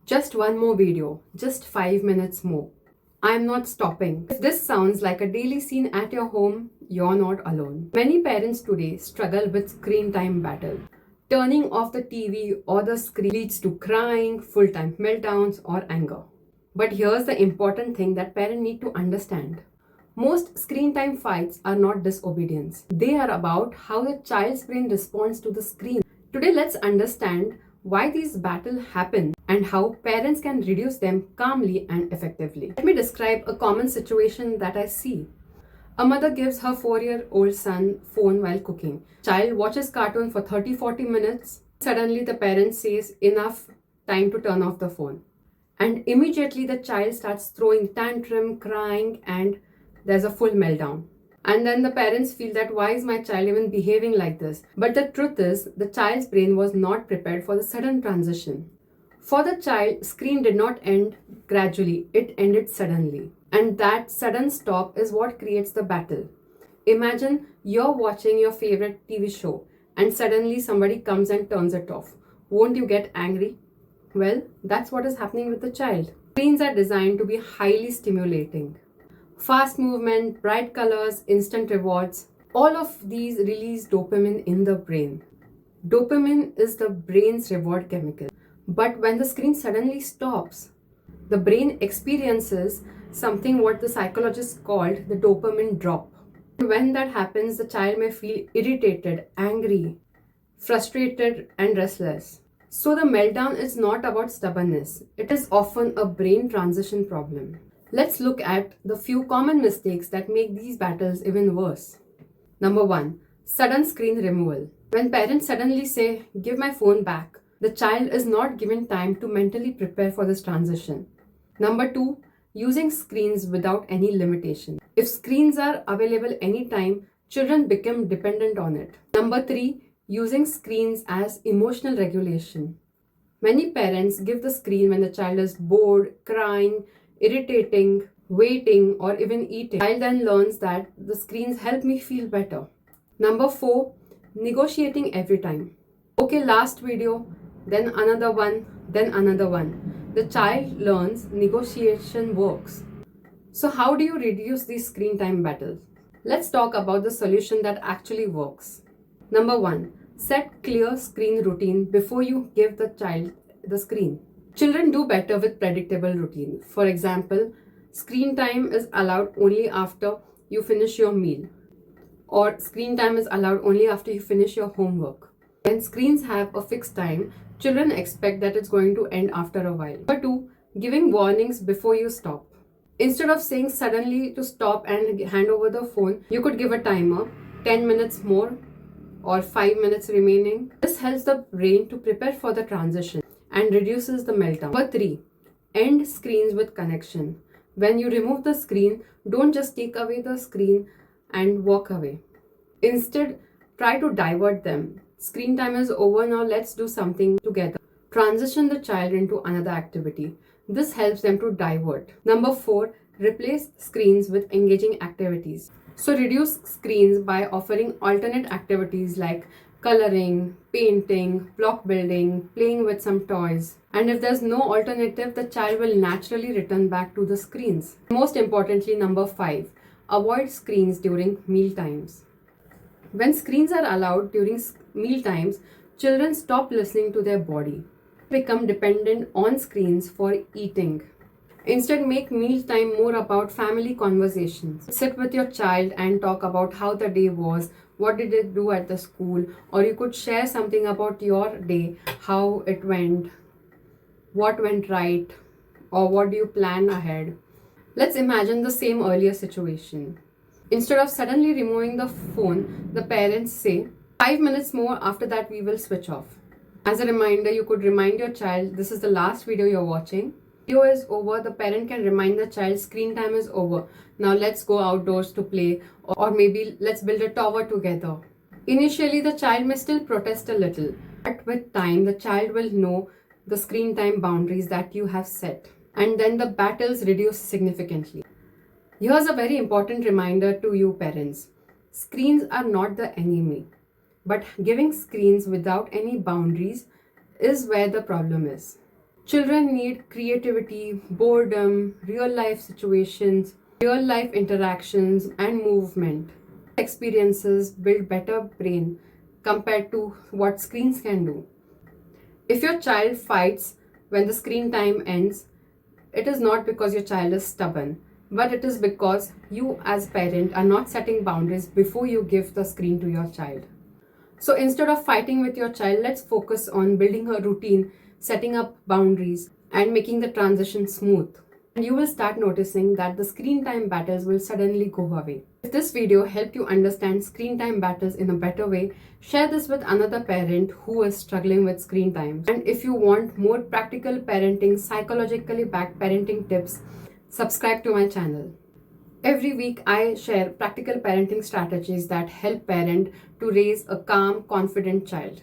Just one more video, just 5 minutes more. I'm not stopping. If this sounds like a daily scene at your home, you're not alone. Many parents today struggle with screen time battle. Turning off the TV or the screen leads to crying, full-time meltdowns, or anger. But here's the important thing that parents need to understand. Most screen time fights are not disobedience. They are about how the child's brain responds to the screen. Today, let's understand why these battles happen and how parents can reduce them calmly and effectively. Let me describe a common situation that I see. A mother gives her 4-year-old son phone while cooking. Child watches cartoon for 30-40 minutes. Suddenly the parent says, enough, time to turn off the phone. And immediately the child starts throwing tantrum, crying, and there's a full meltdown. And then the parents feel that why is my child even behaving like this? But the truth is, the child's brain was not prepared for the sudden transition. For the child, screen did not end gradually, it ended suddenly. And that sudden stop is what creates the battle. Imagine you're watching your favorite TV show and suddenly somebody comes and turns it off. Won't you get angry? Well, that's what is happening with the child. Screens are designed to be highly stimulating. Fast movement, bright colors, instant rewards, all of these release dopamine in the brain. Dopamine is the brain's reward chemical. But when the screen suddenly stops, the brain experiences something what the psychologists called the dopamine drop. When that happens, the child may feel irritated, angry, frustrated, and restless. So the meltdown is not about stubbornness. It is often a brain transition problem. Let's look at the few common mistakes that make these battles even worse. Number 1. Sudden screen removal. When parents suddenly say, give my phone back, the child is not given time to mentally prepare for this transition. Number 2. Using screens without any limitation. If screens are available anytime, children become dependent on it. Number 3. Using screens as emotional regulation. Many parents give the screen when the child is bored, crying, irritating, waiting, or even eating. The child then learns that the screens help me feel better. Number 4. Negotiating every time. Okay, last video, then another one, then another one. The child learns negotiation works. So how do you reduce these screen time battles? Let's talk about the solution that actually works. Number 1. Set clear screen routine before you give the child the screen. Children do better with predictable routine. For example, screen time is allowed only after you finish your meal, or screen time is allowed only after you finish your homework. When screens have a fixed time, children expect that it's going to end after a while. Number 2, giving warnings before you stop. Instead of saying suddenly to stop and hand over the phone, you could give a timer, 10 minutes more or 5 minutes remaining. This helps the brain to prepare for the transition and reduces the meltdown. Number 3, end screens with connection. When you remove the screen, don't just take away the screen and walk away. Instead, try to divert them. Screen time is over, now let's do something together. Transition the child into another activity. This helps them to divert. Number 4, replace screens with engaging activities. So reduce screens by offering alternate activities like coloring, painting, block building, playing with some toys. And if there's no alternative, the child will naturally return back to the screens. Most importantly, number 5, avoid screens during meal times. When screens are allowed during meal times, children stop listening to their body, become dependent on screens for eating. Instead, make mealtime more about family conversations. Sit with your child and talk about how the day was, what did it do at the school, or you could share something about your day, how it went, what went right, or what do you plan ahead. Let's imagine the same earlier situation. Instead of suddenly removing the phone, the parents say, 5 minutes more, after that we will switch off. As a reminder, you could remind your child, this is the last video you're watching. Video is over, the parent can remind the child screen time is over. Now let's go outdoors to play, or maybe let's build a tower together. Initially, the child may still protest a little, but with time, the child will know the screen time boundaries that you have set, and then the battles reduce significantly. Here's a very important reminder to you parents. Screens are not the enemy, but giving screens without any boundaries is where the problem is. Children need creativity, boredom, real life situations, real life interactions, and movement. Experiences build better brain compared to what screens can do. If your child fights when the screen time ends, it is not because your child is stubborn, but it is because you as parent are not setting boundaries before you give the screen to your child. So instead of fighting with your child, let's focus on building a routine, setting up boundaries, and making the transition smooth. And you will start noticing that the screen time battles will suddenly go away. If this video helped you understand screen time battles in a better way, share this with another parent who is struggling with screen time. And if you want more practical parenting, psychologically backed parenting tips, subscribe to my channel. Every week, I share practical parenting strategies that help parent to raise a calm, confident child.